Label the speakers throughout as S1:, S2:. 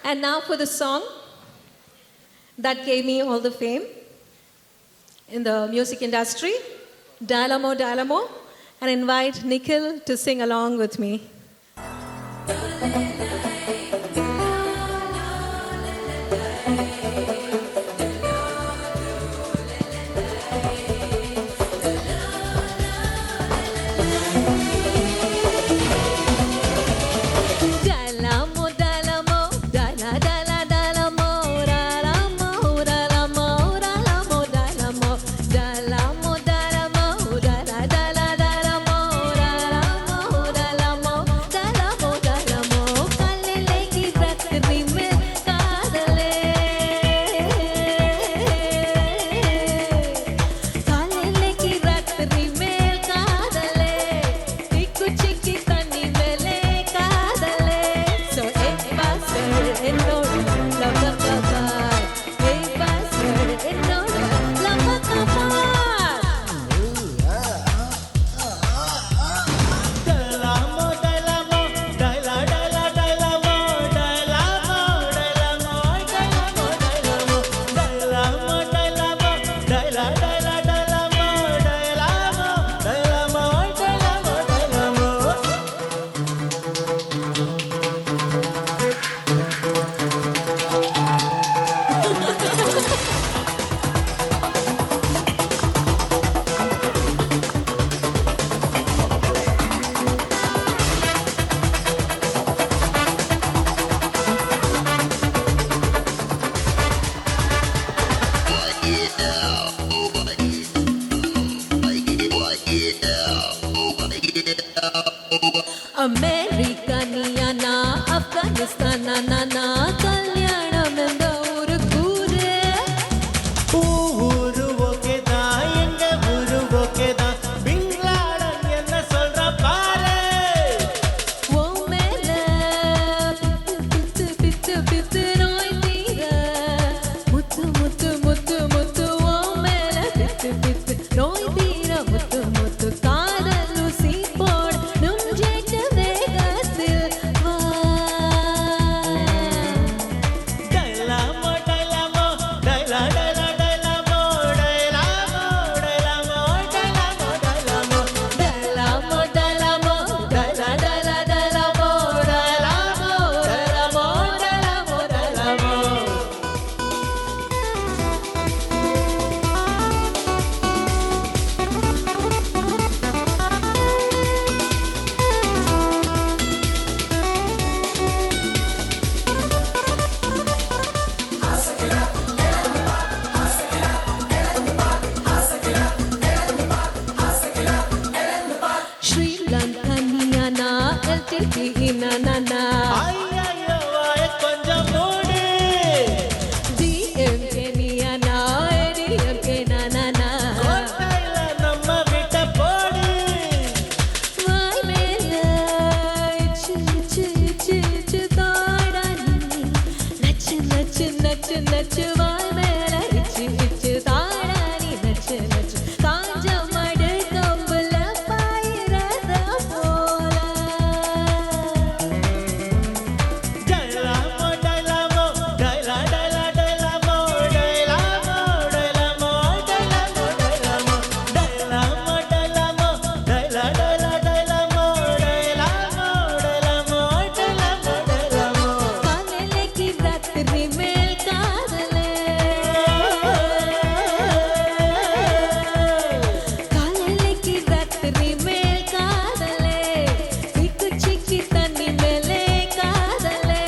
S1: And now for the song that gave me all the fame in the music industry, Dial-O-Mo, Dial-O-Mo, and invite Nikhil to sing along with me. அமெரிக்கனியானா ஆப்கானிஸ்தானா கல்யாணம் எந்த ஊரு கூறு
S2: ஊரு ஓகேதான் எங்க ஊரு ஓகேதான் பிங்லாடன் என்ன சொல்ற பாரு
S1: ஓ மேல பித்து பித்து பித்து நோய் தீர முத்து முத்து முத்து முத்து ஓ மேல பித்து பித்து நோய் தீர முத்து முத்து காதல் ஊசி போட நுஞ்சேட்டு வேகத்தில் வா
S2: டைலாமோ டைலாமோ டைலா டைலா டைலாமோ டைலாமோ டைலாமோ டைலாமோ டைலாமோ
S1: டைலாமோ டைலாமோ டைலா டைலா டைலாமோ டைலாமோ டைலாமோ டைலாமோ டைலாமோ ஸ்ரீலங்கனியானா எல்டிடி நானா
S2: ஐயையோ வாய கொஞ்சம் மூடு
S1: டிஎம்கே நியானா ஏடிஎம்கே நானா
S2: கோட்டையில நம்ம விட்ட போடு
S1: வாய் மேல இச்சு இச்சு இச்சு இச்சு தாடா நீ நச்சு நச்சு நச்சு நச்சு வாய் மேல இச்சு இச்சு தாடா நீ நச்சு நச்சு காஞ்ச மடு கம்புல பாயிரத போல
S2: டைலாமோ டைலாமோ டைலா டைலா டைலாமோ டைலாமோ டைலாமோ டைலாமோ டைலாமோ டைலாமோ டைலாமோ டைலா டைலா டைலாமோ டைலாமோ டைலாமோ டைலாமோ டைலாமோ
S1: காலையில கி ராத்திரி மேல் காதலே காலையில கி ராத்திரி மேல் காதலே சிக்கு சிக்கி தண்ணி மேலே காதலே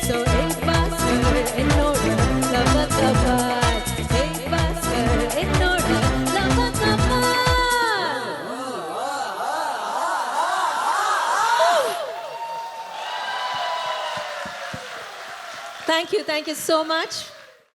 S1: சோ ஏய் பாஸ்கர் என்னோட லவ கபார் ஏய் பாஸ்கர் என்னோட லவ கபார் Thank you so much.